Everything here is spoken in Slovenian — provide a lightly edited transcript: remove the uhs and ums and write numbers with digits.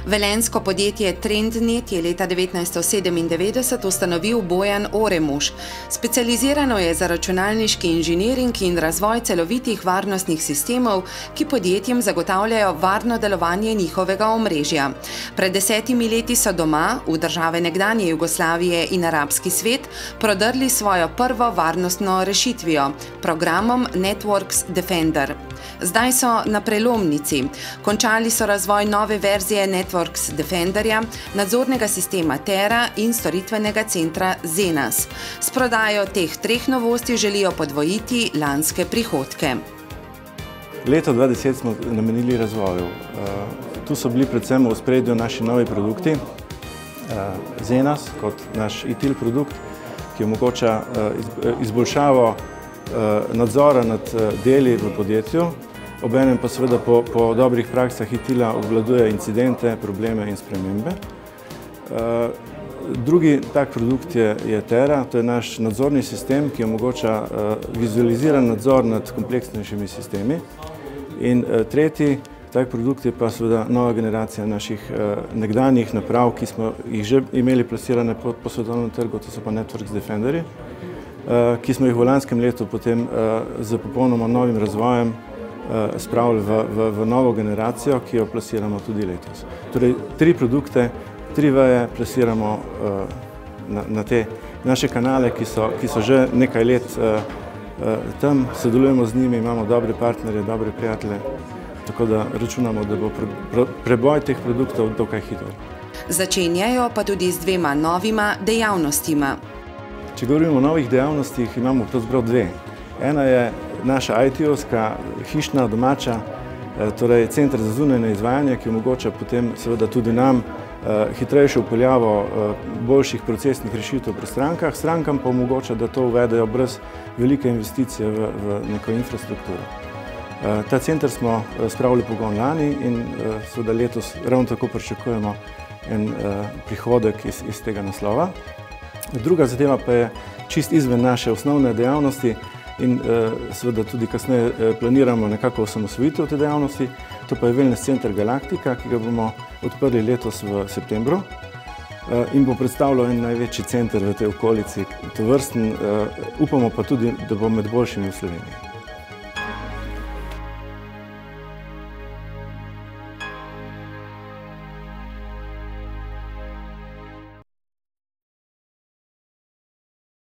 Velenjsko podjetje Trendnet je leta 1997 ustanovil Bojan Oremuš. Specializirano je za računalniški inženiring in razvoj celovitih varnostnih sistemov, ki podjetjem zagotavljajo varno delovanje njihovega omrežja. Pred 10 leti so doma, v države nekdanje Jugoslavije in arabski svet, prodrli svojo prvo varnostno rešitvijo, programom Networks Defender. Zdaj so na prelomnici. Končali so razvoj nove verzije Networks Defenderja, nadzornega sistema Terra in storitvenega centra Zenas. S prodajo teh treh novosti želijo podvojiti lanske prihodke. Leto 2010 smo namenili razvoju. Tu so bili predvsem v ospredju naši novi produkti. Zenas kot naš ITIL produkt, ki omogoča izboljšavo nadzora nad deli v podjetju, obenem pa seveda po dobrih praksah ITIL-a obvladuje incidente, probleme in spremembe. Drugi tak produkt je Terra, to je naš nadzorni sistem, ki omogoča vizualiziran nadzor nad kompleksnejšimi sistemi. In tretji tak produkt je pa seveda nova generacija naših nekdanjih naprav, ki smo jih že imeli plasirane po svetovnem trgu, to so pa Networks Defenderji, ki smo jih v lanskem letu potem z popolnoma novim razvojem spravili v novo generacijo, ki jo plasiramo tudi letos. Torej, tri produkte, tri veje plasiramo na te naše kanale, ki so že nekaj let tam, sodelujemo z njimi, imamo dobre partnerje, dobre prijatelje, tako da računamo, da bo preboj teh produktov dokaj hitro. Začenjajo pa tudi z dvema novima dejavnostima. Če govorimo o novih dejavnostih, imamo pravzaprav dve. Ena je naša IT-ovska, hišna, domača, torej center za zunanje izvajanje, ki omogoča potem seveda tudi nam hitrejšo vpeljavo boljših procesnih rešitev pri strankah, strankam pa omogoča, da to uvedejo brez velike investicije v neko infrastrukturo. Ta center smo spravili pogon lani in seveda letos ravno tako pričakujemo en prihodek iz tega naslova. Druga zadeva pa je čist izven naše osnovne dejavnosti in seveda tudi kasneje planiramo nekako osamosvojitev te dejavnosti. To pa je Wellness center Galaktika, ki ga bomo odprli letos v septembru in bo predstavljal en največji center v tej okolici, tovrsten, upamo pa tudi, da bo med boljšimi v Sloveniji.